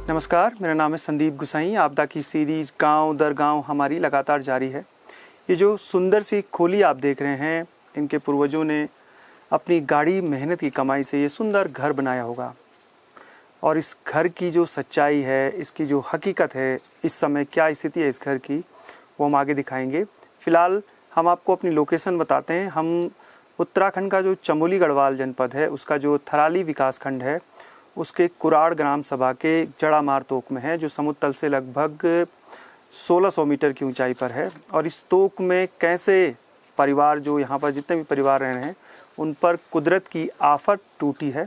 नमस्कार, मेरा नाम है संदीप गुसाई। आपदा की सीरीज़ गांव दर गांव हमारी लगातार जारी है। ये जो सुंदर सी खोली आप देख रहे हैं, इनके पूर्वजों ने अपनी गाढ़ी मेहनत की कमाई से ये सुंदर घर बनाया होगा। और इस घर की जो सच्चाई है, इसकी जो हकीकत है, इस समय क्या स्थिति है इस घर की, वो हम आगे दिखाएंगे। फ़िलहाल हम आपको अपनी लोकेशन बताते हैं। हम उत्तराखंड का जो चमोली गढ़वाल जनपद है, उसका जो थराली विकास खंड है, उसके कुराड़ ग्राम सभा के जड़ामार तोक में है, जो समुद्र तल से लगभग 1600 मीटर की ऊंचाई पर है। और इस तोक में कैसे परिवार, जो यहाँ पर जितने भी परिवार रह रहे हैं, उन पर कुदरत की आफत टूटी है,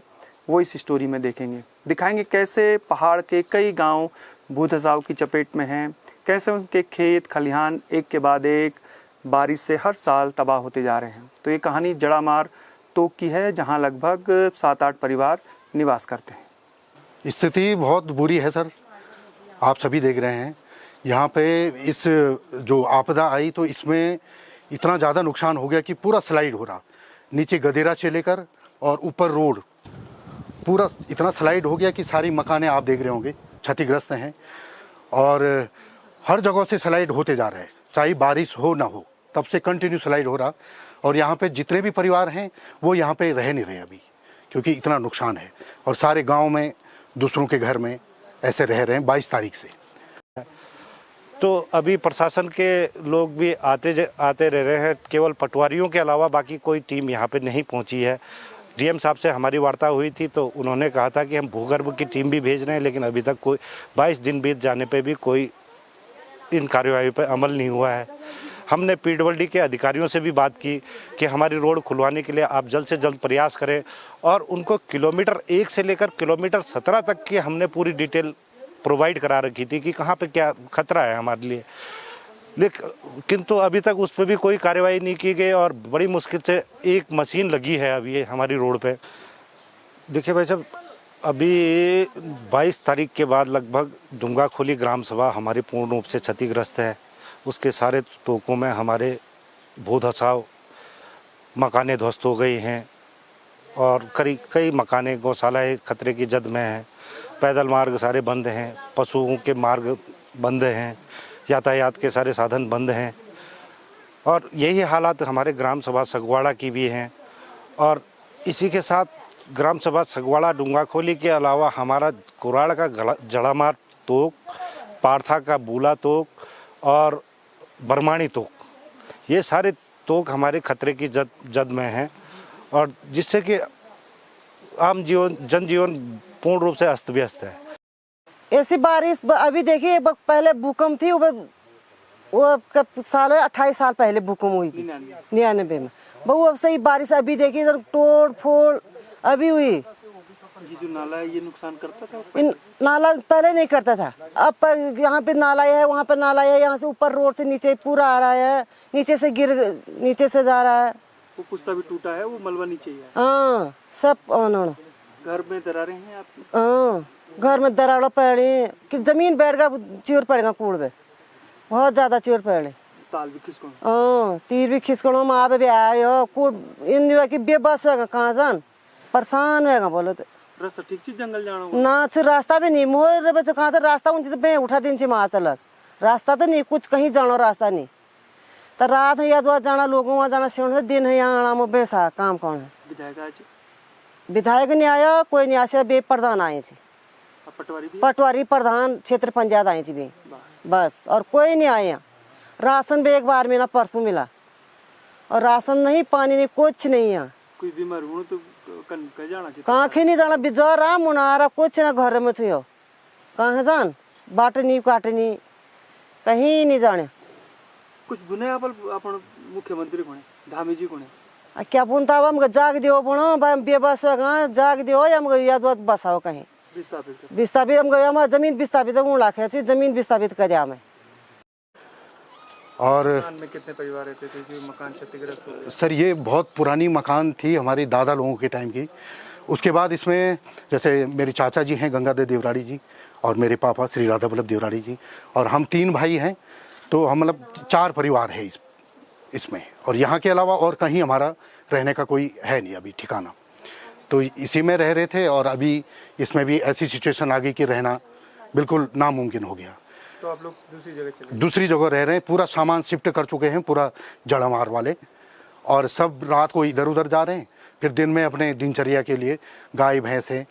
वो इस स्टोरी में दिखाएंगे कैसे पहाड़ के कई गांव भूधसाव की चपेट में हैं, कैसे उनके खेत खलिहान एक के बाद एक बारिश से हर साल तबाह होते जा रहे हैं। तो ये कहानी जड़ामार तोक की है, जहाँ लगभग 7-8 परिवार निवास करते हैं। स्थिति बहुत बुरी है सर, आप सभी देख रहे हैं। यहाँ पे इस जो आपदा आई तो इसमें इतना ज़्यादा नुकसान हो गया कि पूरा स्लाइड हो रहा, नीचे गदेरा से लेकर और ऊपर रोड पूरा इतना स्लाइड हो गया कि सारी मकानें आप देख रहे होंगे क्षतिग्रस्त हैं। और हर जगह से स्लाइड होते जा रहे हैं, चाहे बारिश हो ना हो, तब से कंटिन्यू स्लाइड हो रहा। और यहाँ पे जितने भी परिवार हैं वो यहाँ पे रह नहीं रहे अभी, क्योंकि इतना नुकसान है। और सारे गांव में दूसरों के घर में ऐसे रह रहे हैं 22 तारीख से। तो अभी प्रशासन के लोग भी आते रह रहे हैं, केवल पटवारियों के अलावा बाकी कोई टीम यहाँ पे नहीं पहुँची है। डीएम साहब से हमारी वार्ता हुई थी तो उन्होंने कहा था कि हम भूगर्भ की टीम भी भेज रहे हैं, लेकिन अभी तक कोई 22 दिन बीत जाने पे भी कोई इन कार्यवाही पर अमल नहीं हुआ है। हमने पीडब्ल्यूडी के अधिकारियों से भी बात की कि हमारी रोड खुलवाने के लिए आप जल्द से जल्द प्रयास करें, और उनको किलोमीटर 1 से लेकर किलोमीटर 17 तक की हमने पूरी डिटेल प्रोवाइड करा रखी थी कि कहाँ पे क्या खतरा है हमारे लिए। किंतु अभी तक उस पर भी कोई कार्रवाई नहीं की गई, और बड़ी मुश्किल से एक मशीन लगी है अभी ये हमारी रोड पे। देखिए भाई साहब, अभी 22 तारीख के बाद लगभग डुंगाखोली ग्राम सभा हमारी पूर्ण रूप से क्षतिग्रस्त है। उसके सारे तोकों में हमारे भूधसाव, मकानें ध्वस्त हो गई हैं, और कई मकानें गौशालाएँ खतरे की जद में हैं। पैदल मार्ग सारे बंद हैं, पशुओं के मार्ग बंद हैं, यातायात के सारे साधन बंद हैं। और यही हालात हमारे ग्राम सभा सगवाड़ा की भी हैं। और इसी के साथ ग्राम सभा सगवाड़ा डुंगाखोली के अलावा हमारा कुराड़ का जड़ामार तोक, पारथा का बूला तोक और बरमाणी तोक, ये सारे तोक हमारे खतरे की जद में हैं, और जिससे कि आम जनजीवन पूर्ण रूप से अस्त व्यस्त है। ऐसी बारिश अभी देखिए, पहले भूकंप थी, वो साल 28 साल पहले भूकंप हुई थी 99 में। बहु अब सही बारिश अभी देखिए, इधर तोड़ फोड़ अभी हुई। ये जो नाला है, ये नुकसान करता था? इन नाला पहले नहीं करता था, अब यहाँ पे नाला है, वहाँ पे नाला है, यहाँ से ऊपर रोड से नीचे पूरा आ रहा है, नीचे से जा रहा है। वो पुस्ता भी टूटा है, वो मलबा नीचे ही है। हाँ, सब घर में दरारें हैं आपकी? हाँ, घर में दराड़ पड़ी कि जमीन बैठ गया, चोर पड़ेगा कूड़ में, बहुत ज्यादा चोर पड़े। ताल भी खिसको? हाँ, तीर भी खिसको, माँ भी आयो कूड़ इन की बेबस होगा, कहाँ जान परेशान होगा। बोलो तो रास्ता ठीक से जंगल जाना ना, रास्ता भी नहीं, मोर बच्चों कहाँ से रास्ता उनसे तो उठा दिन से माँ चलक रास्ता तो नहीं, कुछ कहीं जानो रास्ता नहीं। तो रात है या जाना, लोगों वहाँ जाना, से दिन है यहाँ आना, बेसा काम कौन है। विधायक नहीं आया, कोई नहीं आया, बे प्रधान आए थे, पटवारी प्रधान क्षेत्र पंचायत आई थी भी, बस, और कोई नहीं आया। राशन भी एक बार मिला, परसों मिला, और राशन नहीं, पानी नहीं, कुछ नहीं है। कोई बीमार हो तो कहाँ नहीं जाना, बिजोरा मुनारा कुछ ना, घर में छो कहाँ जान, बाटनी काटनी कहीं नहीं जाने। कुछ बुने अपन मुख्यमंत्री कोने, धामी जी कोने क्या बुनता हम जाग दियो बनो बेबस जाग दियो, हम याद बसाओ कहीं विस्थापित, हम जमीन विस्थापित लाखे जमीन विस्थापित कर दिया हमें। और में कितने परिवार रहते थे जो मकान क्षतिग्रस्त हो गए? सर, ये बहुत पुरानी मकान थी हमारी दादा लोगों के टाइम की। उसके बाद इसमें जैसे मेरे चाचा जी हैं गंगाधर देवराड़ी जी, और मेरे पापा श्री राधा वल्लभ देवराड़ी जी, और हम 3 भाई हैं। तो हम मतलब 4 परिवार है इसमें, और यहाँ के अलावा और कहीं हमारा रहने का कोई है नहीं अभी ठिकाना। तो इसी में रह रहे थे, और अभी इसमें भी ऐसी सिचुएशन आ गई कि रहना बिल्कुल नामुमकिन हो गया। तो आप लोग दूसरी जगह चले दूसरी जगह रह रहे हैं, पूरा सामान शिफ्ट कर चुके हैं, पूरा जड़मार वाले, और सब रात को इधर उधर जा रहे हैं, फिर दिन में अपने दिनचर्या के लिए गाय भैंस है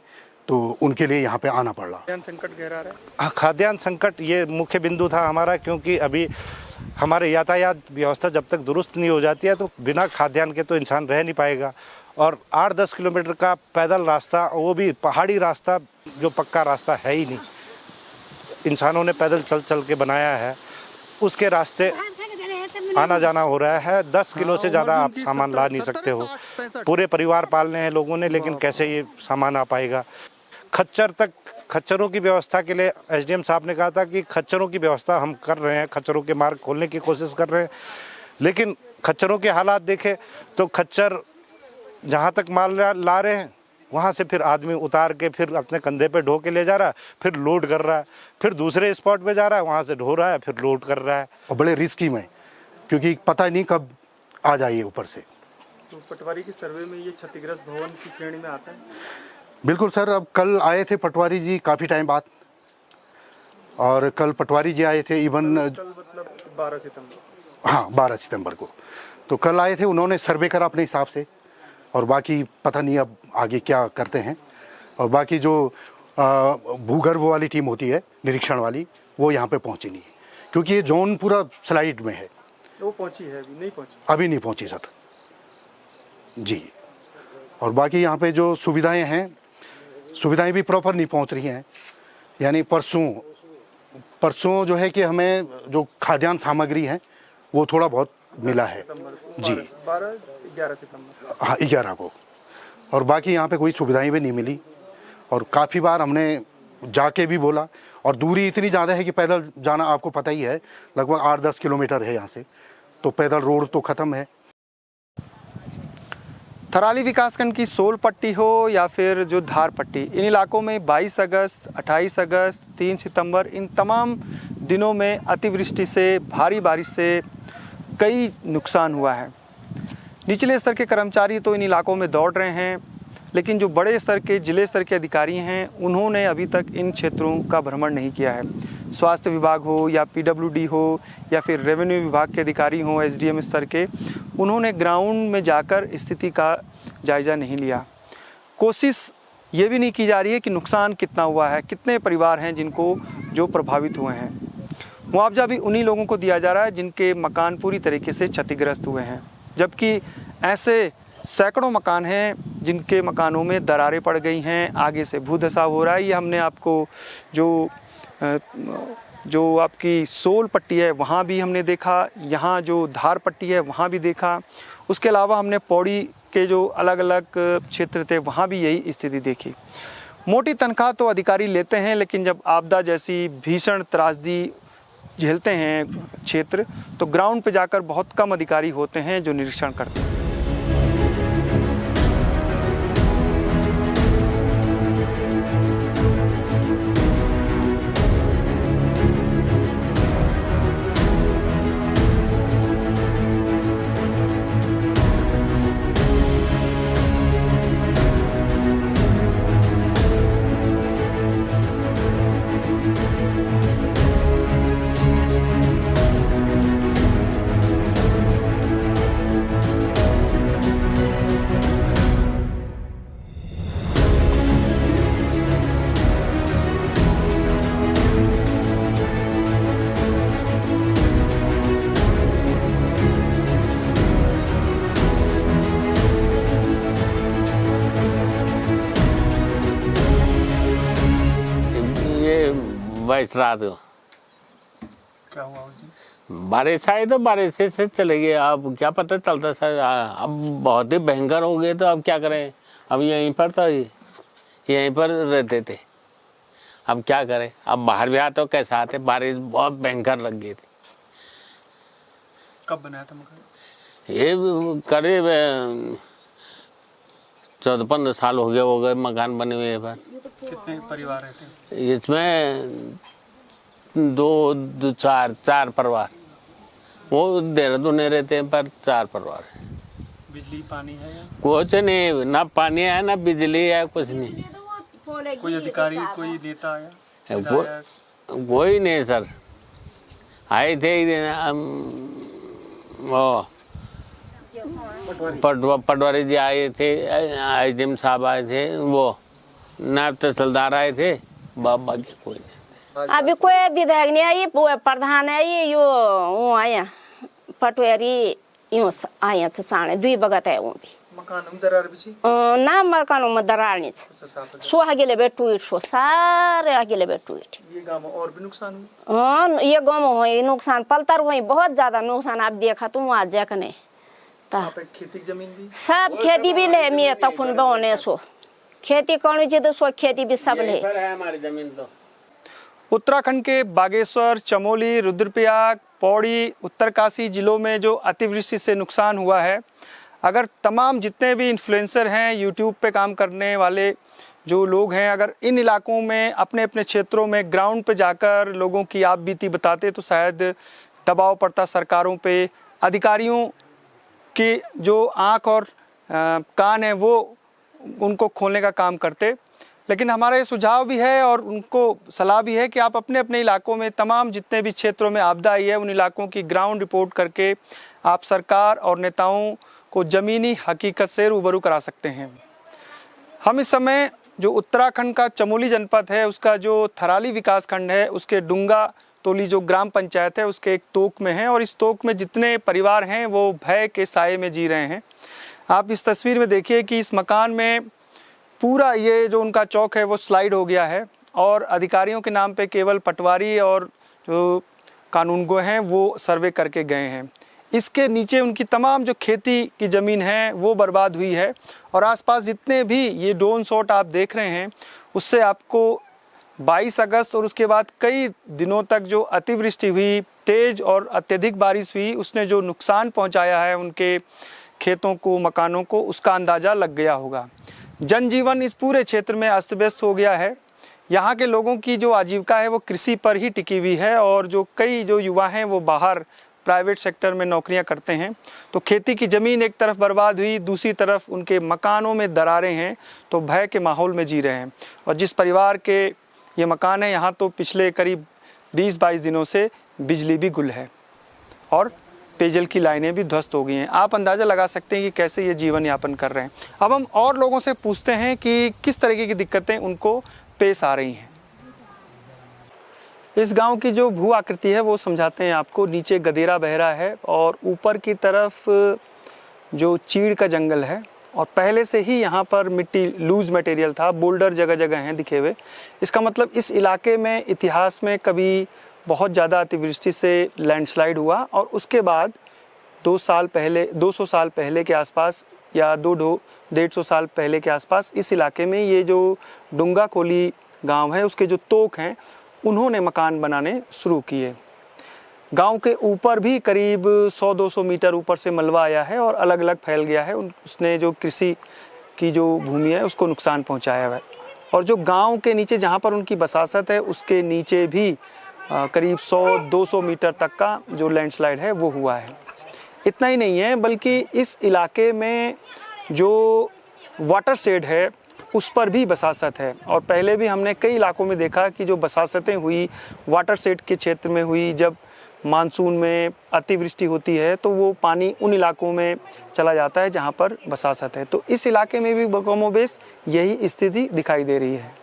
तो उनके लिए यहाँ पे आना पड़ रहा। खाद्यान्न संकट गहरा रहा है। हाँ, खाद्यान्न संकट ये मुख्य बिंदु था हमारा, क्योंकि अभी हमारे यातायात व्यवस्था जब तक दुरुस्त नहीं हो जाती है तो बिना खाद्यान्न के तो इंसान रह नहीं पाएगा। और 8-10 किलोमीटर का पैदल रास्ता, वो भी पहाड़ी रास्ता, जो पक्का रास्ता है ही नहीं, इंसानों ने पैदल चल चल के बनाया है, उसके रास्ते आना जाना हो रहा है। 10 किलो से ज़्यादा आप सामान ला नहीं सकते हो। पूरे परिवार पालने हैं लोगों ने, लेकिन कैसे ये सामान आ पाएगा। खच्चरों की व्यवस्था के लिए एसडीएम साहब ने कहा था कि खच्चरों की व्यवस्था हम कर रहे हैं, खच्चरों के मार्ग खोलने की कोशिश कर रहे हैं, लेकिन खच्चरों के हालात देखें तो खच्चर जहाँ तक माल ला रहे हैं वहाँ से फिर आदमी उतार के फिर अपने कंधे पे ढो के ले जा रहा है, फिर लोड कर रहा है, फिर दूसरे स्पॉट पे जा रहा है, वहाँ से ढो रहा है, फिर लोड कर रहा है। और बड़े रिस्की में, क्योंकि पता नहीं कब आ जाइए ऊपर से। तो पटवारी की सर्वे में ये क्षतिग्रस्त भवन की श्रेणी में आता है? बिल्कुल सर, अब कल आए थे पटवारी जी काफ़ी टाइम बाद, और कल पटवारी जी आए थे इवन कल मतलब 12 सितंबर। हाँ 12 सितंबर को, तो कल आए थे, उन्होंने सर्वे करा अपने हिसाब से, और बाकी पता नहीं अब आगे क्या करते हैं। और बाकी जो भूगर्भ वाली टीम होती है निरीक्षण वाली, वो यहाँ पे पहुँची नहीं, क्योंकि ये जोन पूरा स्लाइड में है। वो पहुंची है, अभी नहीं पहुंची? अभी नहीं पहुँची सर जी। और बाकी यहाँ पे जो सुविधाएं हैं, सुविधाएं भी प्रॉपर नहीं पहुँच रही हैं। यानी परसों जो है कि हमें जो खाद्यान्न सामग्री है वो थोड़ा बहुत मिला है जी, 12-11 सितंबर। हाँ 11 को। और बाकी यहाँ पे कोई सुविधाएं भी नहीं मिली, और काफ़ी बार हमने जाके भी बोला, और दूरी इतनी ज़्यादा है कि पैदल जाना आपको पता ही है, लगभग 8-10 किलोमीटर है यहाँ से, तो पैदल रोड तो ख़त्म है। थराली विकासखंड की सोल पट्टी हो या फिर जो धार पट्टी, इन इलाकों में 22 अगस्त, 28 अगस्त, 3 सितंबर, इन तमाम दिनों में अतिवृष्टि से, भारी बारिश से कई नुकसान हुआ है। निचले स्तर के कर्मचारी तो इन इलाकों में दौड़ रहे हैं, लेकिन जो बड़े स्तर के जिले स्तर के अधिकारी हैं उन्होंने अभी तक इन क्षेत्रों का भ्रमण नहीं किया है। स्वास्थ्य विभाग हो या पीडब्ल्यूडी हो या फिर रेवेन्यू विभाग के अधिकारी हों, एसडीएम स्तर के, उन्होंने ग्राउंड में जाकर स्थिति का जायज़ा नहीं लिया। कोशिश ये भी नहीं की जा रही है कि नुकसान कितना हुआ है, कितने परिवार हैं जिनको जो प्रभावित हुए हैं। मुआवजा भी उन्हीं लोगों को दिया जा रहा है जिनके मकान पूरी तरीके से क्षतिग्रस्त हुए हैं, जबकि ऐसे सैकड़ों मकान हैं जिनके मकानों में दरारें पड़ गई हैं, आगे से भूधसाव हो रहा है। ये हमने आपको जो आपकी सोल पट्टी है वहाँ भी हमने देखा, यहाँ जो धार पट्टी है वहाँ भी देखा। उसके अलावा हमने पौड़ी के जो अलग अलग क्षेत्र थे वहाँ भी यही स्थिति देखी। मोटी तनख्वाह तो अधिकारी लेते हैं, लेकिन जब आपदा जैसी भीषण त्रासदी झेलते हैं क्षेत्र, तो ग्राउंड पे जाकर बहुत कम अधिकारी होते हैं जो निरीक्षण करते हैं। बाईस रात को क्या हुआ उस दिन? बारिश आई तो बारिश से चले गए। अब क्या पता चलता सर, अब बहुत ही भयंकर हो गए तो अब क्या करें। अब यहीं पर तो यहीं पर रहते थे, अब क्या करें। अब बाहर भी आते तो कैसे आते, बारिश बहुत भयंकर लग गई थी। कब बनाया था मकान? ये करीब 14-15 साल हो गए मकान बने हुए पर। कितने परिवार रहते हैं इसमें? 4 परिवार। वो देहरादून नहीं रहते हैं पर 4 परिवार। बिजली पानी है या कुछ नहीं, ना पानी है ना बिजली है, कुछ नहीं। कोई अधिकारी कोई नेता आया? कोई नहीं सर, आए थे वो पटवारी जी आए थे, एसडीएम साहब आए थे, वो नायब तहसीलदार आए थे, बाकी कोई नहीं। अभी कोई विधायक नहीं आई, प्रधान आई, यो वो आया पटवारी यूं आया थे साने दुई बगत है वो भी ना मकानों में दरार नहीं सो अकेले बैठू सो सारे अकेले बैठू ये गांव में और भी नुकसान हाँ ये गाँव में हुई नुकसान पलतर हुई बहुत ज्यादा नुकसान। आप देखा तुम आज जखने खेती जमीन भी सब खेती भी ले मिया तफुन बने सो खेती करनी चाहिए तो सो खेती भी सब ले हमारी जमीन तो। उत्तराखंड के बागेश्वर, चमोली, रुद्रप्रयाग, पौड़ी, उत्तरकाशी जिलों में जो अतिवृष्टि से नुकसान हुआ है, अगर तमाम जितने भी इन्फ्लुएंसर हैं, यूट्यूब पे काम करने वाले जो लोग हैं, अगर इन इलाकों में अपने अपने क्षेत्रों में ग्राउंड पे जाकर लोगों की आप बीती बताते तो शायद दबाव पड़ता सरकारों पे, अधिकारियों की जो आँख और कान है वो उनको खोलने का काम करते। लेकिन हमारा ये सुझाव भी है और उनको सलाह भी है कि आप अपने अपने इलाकों में तमाम जितने भी क्षेत्रों में आपदा आई है उन इलाकों की ग्राउंड रिपोर्ट करके आप सरकार और नेताओं को ज़मीनी हकीकत से रूबरू करा सकते हैं। हम इस समय जो उत्तराखंड का चमोली जनपद है उसका जो थराली विकास खंड है उसके डुंगा तोली जो ग्राम पंचायत है उसके एक तोक में है और इस तोक में जितने परिवार हैं वो भय के साए में जी रहे हैं। आप इस तस्वीर में देखिए कि इस मकान में पूरा ये जो उनका चौक है वो स्लाइड हो गया है और अधिकारियों के नाम पे केवल पटवारी और जो कानूनगो हैं वो सर्वे करके गए हैं। इसके नीचे उनकी तमाम जो खेती की ज़मीन है वो बर्बाद हुई है और आसपास जितने भी ये ड्रोन शॉट आप देख रहे हैं उससे आपको 22 अगस्त और उसके बाद कई दिनों तक जो अतिवृष्टि हुई, तेज़ और अत्यधिक बारिश हुई, उसने जो नुकसान पहुंचाया है उनके खेतों को, मकानों को, उसका अंदाज़ा लग गया होगा। जनजीवन इस पूरे क्षेत्र में अस्त व्यस्त हो गया है। यहाँ के लोगों की जो आजीविका है वो कृषि पर ही टिकी हुई है और जो कई जो युवा हैं वो बाहर प्राइवेट सेक्टर में नौकरियां करते हैं। तो खेती की ज़मीन एक तरफ बर्बाद हुई, दूसरी तरफ उनके मकानों में दरारें हैं, तो भय के माहौल में जी रहे हैं। और जिस परिवार के ये मकान है यहाँ तो पिछले करीब 20-22 दिनों से बिजली भी गुल है और पेयजल की लाइनें भी ध्वस्त हो गई हैं। आप अंदाज़ा लगा सकते हैं कि कैसे ये जीवन यापन कर रहे हैं। अब हम और लोगों से पूछते हैं कि किस तरीके की दिक्कतें उनको पेश आ रही हैं। इस गांव की जो भू आकृति है वो समझाते हैं आपको। नीचे गदेरा बह रहा है और ऊपर की तरफ जो चीड़ का जंगल है और पहले से ही यहाँ पर मिट्टी लूज मटेरियल था, बोल्डर जगह जगह हैं दिखे हुए। इसका मतलब इस इलाके में इतिहास में कभी बहुत ज़्यादा अतिवृष्टि से लैंडस्लाइड हुआ और उसके बाद 200 साल पहले के आसपास या 150 साल पहले के आसपास इस इलाके में ये जो डुंगा कोली गांव है उसके जो तोक हैं उन्होंने मकान बनाने शुरू किए। गांव के ऊपर भी करीब 100-200 मीटर ऊपर से मलबा आया है और अलग अलग फैल गया है। उसने जो कृषि की जो भूमि है उसको नुकसान पहुंचाया है और जो गांव के नीचे जहां पर उनकी बसासत है उसके नीचे भी करीब 100-200 मीटर तक का जो लैंडस्लाइड है वो हुआ है। इतना ही नहीं है बल्कि इस इलाके में जो वाटर शेड है उस पर भी बसासत है और पहले भी हमने कई इलाकों में देखा कि जो बसासतें हुई वाटर शेड के क्षेत्र में हुई, जब मानसून में अतिवृष्टि होती है तो वो पानी उन इलाकों में चला जाता है जहाँ पर बसासत है। तो इस इलाके में भी कमोबेश यही स्थिति दिखाई दे रही है।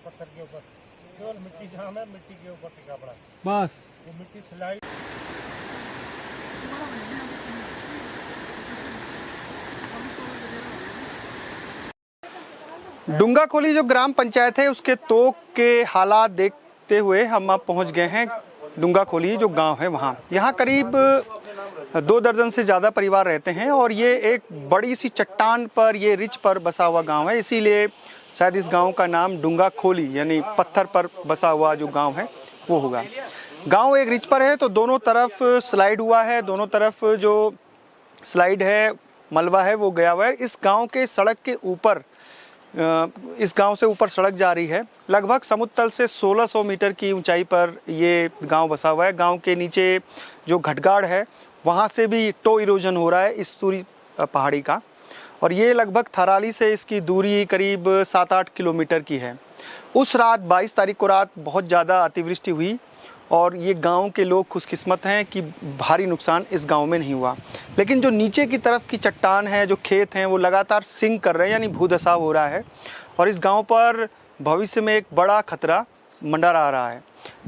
पत्थर के ऊपर केवल मिट्टी जहाँ है मिट्टी के ऊपर टिका पड़ा बस वो मिट्टी स्लाइड डूंगा खोली जो ग्राम पंचायत है उसके तोक के हालात देखते हुए हम अब पहुंच गए हैं डूंगा खोली जो गांव है वहां। यहाँ करीब 2 दर्जन से ज़्यादा परिवार रहते हैं और ये एक बड़ी सी चट्टान पर, ये रिच पर बसा हुआ गांव है, इसीलिए शायद इस गांव का नाम डूंगा खोली यानी पत्थर पर बसा हुआ जो गांव है वो होगा। गांव एक रिच पर है तो दोनों तरफ स्लाइड हुआ है, दोनों तरफ जो स्लाइड है, मलबा है वो गया हुआ है। इस गांव के सड़क के ऊपर, इस गांव से ऊपर सड़क जा रही है। लगभग समुद्र तल से 1600 मीटर की ऊंचाई पर ये गांव बसा हुआ है। गांव के नीचे जो घटगाड़ है वहां से भी टो इरोजन हो रहा है इस पूरी पहाड़ी का, और ये लगभग थराली से इसकी दूरी करीब 7-8 किलोमीटर की है। उस रात 22 तारीख को रात बहुत ज़्यादा अतिवृष्टि हुई और ये गांव के लोग खुशकिस्मत हैं कि भारी नुकसान इस गांव में नहीं हुआ। लेकिन जो नीचे की तरफ की चट्टान है, जो खेत हैं, वो लगातार सिंक कर रहे हैं यानी भूदसाव हो रहा है और इस गांव पर भविष्य में एक बड़ा खतरा मंडरा रहा है।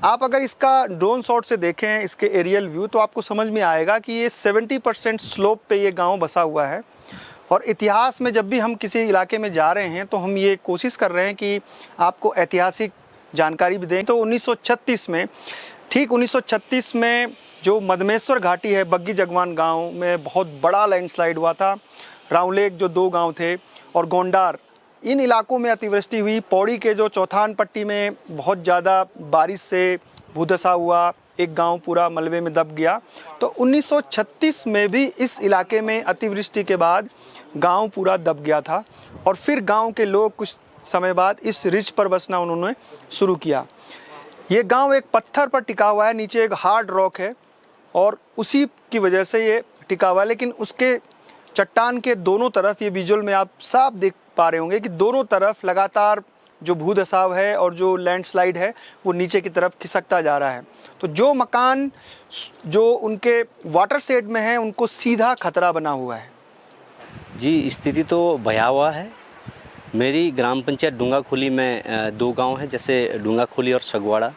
आप अगर इसका ड्रोन शॉट से देखें, इसके एरियल व्यू, तो आपको समझ में आएगा कि ये 70% स्लोप पे ये गांव बसा हुआ है। और इतिहास में जब भी हम किसी इलाके में जा रहे हैं तो हम ये कोशिश कर रहे हैं कि आपको ऐतिहासिक जानकारी भी दें। तो 1936 में, ठीक 1936 में जो मदमेश्वर घाटी है, बग्गी जगवान गांव में बहुत बड़ा लैंडस्लाइड हुआ था। रावलेक जो 2 गांव थे और गोंडार, इन इलाकों में अतिवृष्टि हुई। पौड़ी के जो चौथान पट्टी में बहुत ज़्यादा बारिश से भूदशा हुआ, एक गांव पूरा मलबे में दब गया। तो 1936 में भी इस इलाके में अतिवृष्टि के बाद गांव पूरा दब गया था और फिर गांव के लोग कुछ समय बाद इस रिज पर बसना उन्होंने शुरू किया। ये गांव एक पत्थर पर टिका हुआ है, नीचे एक हार्ड रॉक है और उसी की वजह से ये टिका हुआ है। लेकिन उसके चट्टान के दोनों तरफ, ये विजुअल में आप साफ देख पा रहे होंगे कि दोनों तरफ लगातार जो भूदसाव है और जो लैंडस्लाइड है वो नीचे की तरफ खिसकता जा रहा है। तो जो मकान जो उनके वाटर शेड में है उनको सीधा खतरा बना हुआ है। जी, स्थिति तो भयावह है। मेरी ग्राम पंचायत डूंगा खोली में 2 गांव हैं, जैसे डूंगा खोली और सगवाड़ा।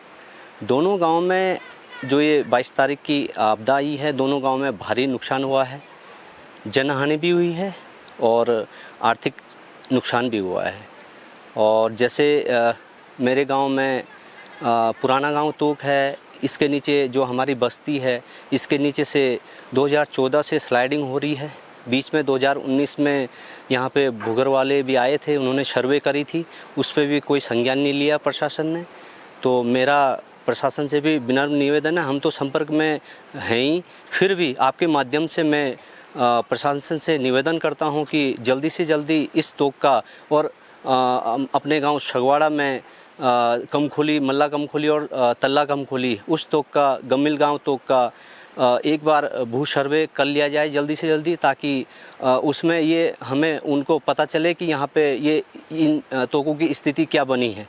दोनों गांव में जो ये 22 तारीख की आपदा आई है, दोनों गांव में भारी नुकसान हुआ है, जनहानि भी हुई है और आर्थिक नुकसान भी हुआ है। और जैसे मेरे गांव में पुराना गांव तोक है, इसके नीचे जो हमारी बस्ती है, इसके नीचे से 2014 से स्लाइडिंग हो रही है। बीच में 2019 में यहाँ पे भूगर वाले भी आए थे, उन्होंने सर्वे करी थी, उस पर भी कोई संज्ञान नहीं लिया प्रशासन ने। तो मेरा प्रशासन से भी विनम्र निवेदन है, हम तो संपर्क में हैं ही, फिर भी आपके माध्यम से मैं प्रशासन से निवेदन करता हूं कि जल्दी से जल्दी इस तोक का और अपने गांव सगवाड़ा में कमखोली, मल्ला कमखोली और तल्ला कमखोली, उस तोक का, गमिल गांव तोक का एक बार भू सर्वे कर लिया जाए जल्दी से जल्दी, ताकि उसमें ये हमें उनको पता चले कि यहाँ पे ये इन तोकों की स्थिति क्या बनी है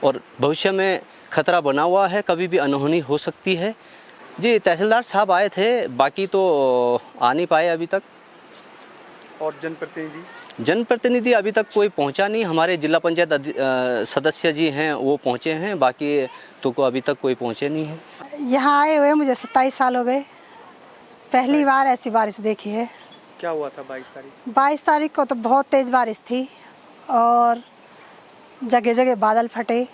और भविष्य में खतरा बना हुआ है, कभी भी अनहोनी हो सकती है। जी, तहसीलदार साहब आए थे, बाकी तो आ नहीं पाए अभी तक। और जनप्रतिनिधि अभी तक कोई पहुंचा नहीं। हमारे जिला पंचायत सदस्य जी हैं वो पहुंचे हैं, बाकी तो को अभी तक कोई पहुंचे नहीं है। यहाँ आए हुए मुझे 27 साल हो गए, पहली बार ऐसी बारिश देखी है। क्या हुआ था 22 तारीख? 22 तारीख को तो बहुत तेज़ बारिश थी और जगह जगह बादल फटे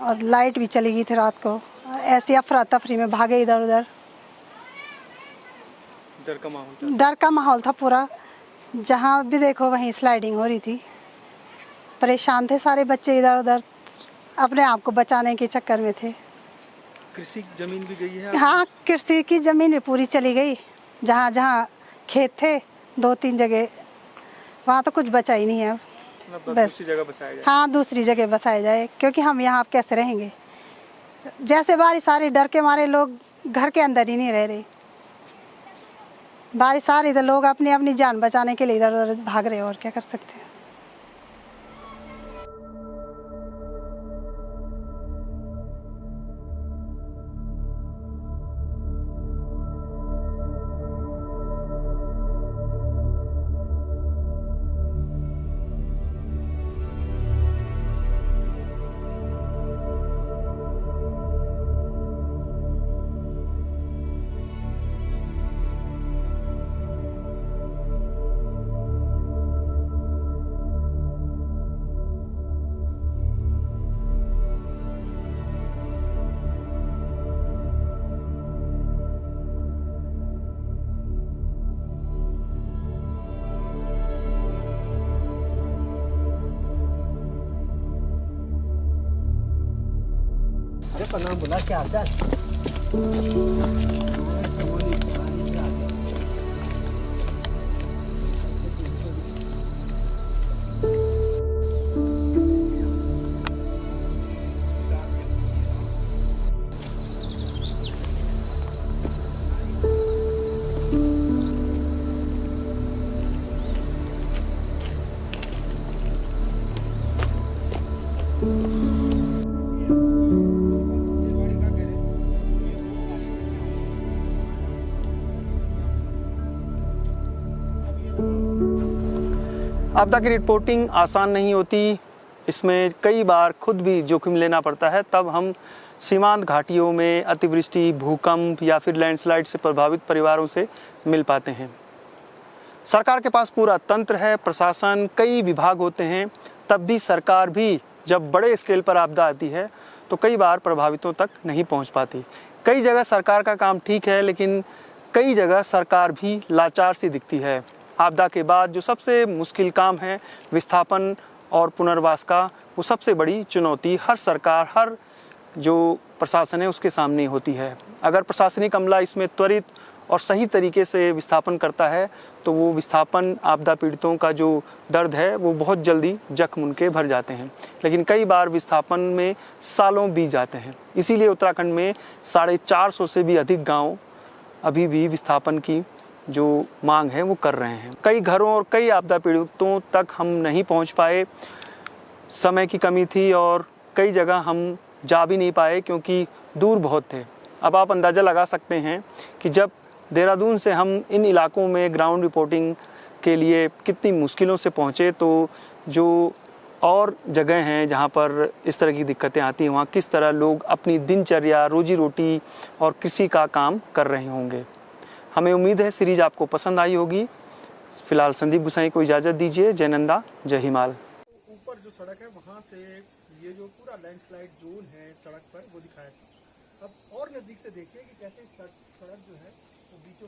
और लाइट भी चली गई थी रात को। ऐसी अफरा तफरी में भागे इधर उधर, डर का माहौल था पूरा। जहाँ भी देखो वहीं स्लाइडिंग हो रही थी, परेशान थे सारे बच्चे, इधर उधर अपने आप को बचाने के चक्कर में थे। कृषि जमीन भी गई है? हाँ, कृषि की जमीन भी पूरी चली गई। जहाँ जहाँ खेत थे 2-3 जगह, वहाँ तो कुछ बचा ही नहीं है। बस दूसरी जगह बसाया जाए। हाँ, दूसरी जगह बसाया जाए, क्योंकि हम यहाँ आप कैसे रहेंगे। जैसे बारिश आ रही, डर के मारे लोग घर के अंदर ही नहीं रह रहे। बारिश आ रही तो लोग अपनी अपनी जान बचाने के लिए इधर उधर भाग रहे, और क्या कर सकते हैं। आपका नाम बोला क्या आता आपदा की रिपोर्टिंग आसान नहीं होती, इसमें कई बार खुद भी जोखिम लेना पड़ता है। तब हम सीमांत घाटियों में अतिवृष्टि, भूकंप या फिर लैंडस्लाइड से प्रभावित परिवारों से मिल पाते हैं। सरकार के पास पूरा तंत्र है, प्रशासन, कई विभाग होते हैं, तब भी सरकार भी जब बड़े स्केल पर आपदा आती है तो कई बार प्रभावितों तक नहीं पहुंच पाती। कई जगह सरकार का काम ठीक है, लेकिन कई जगह सरकार भी लाचार सी दिखती है। आपदा के बाद जो सबसे मुश्किल काम है विस्थापन और पुनर्वास का, वो सबसे बड़ी चुनौती हर सरकार, हर जो प्रशासन है उसके सामने होती है। अगर प्रशासनिक अमला इसमें त्वरित और सही तरीके से विस्थापन करता है तो वो विस्थापन आपदा पीड़ितों का जो दर्द है वो बहुत जल्दी जख्म उनके भर जाते हैं। लेकिन कई बार विस्थापन में सालों बीत जाते हैं। इसीलिए उत्तराखंड में 450 से भी अधिक गांव अभी भी विस्थापन की जो मांग है वो कर रहे हैं। कई घरों और कई आपदा पीड़ितों तक हम नहीं पहुंच पाए, समय की कमी थी और कई जगह हम जा भी नहीं पाए क्योंकि दूर बहुत थे। अब आप अंदाज़ा लगा सकते हैं कि जब देहरादून से हम इन इलाकों में ग्राउंड रिपोर्टिंग के लिए कितनी मुश्किलों से पहुँचे, तो जो और जगह हैं जहाँ पर इस तरह की दिक्कतें आती हैं वहाँ किस तरह लोग अपनी दिनचर्या, रोजी रोटी और कृषि का काम कर रहे होंगे। हमें उम्मीद है सीरीज आपको पसंद आई होगी। फिलहाल संदीप गुसाई को इजाज़त दीजिए। जय नंदा, जय हिमाल। ऊपर जो सड़क है वहाँ से ये जो पूरा लैंडस्लाइड जोन है सड़क पर वो दिखाया था। अब और नज़दीक से देखिए कि कैसे सड़क जो है वो बीचों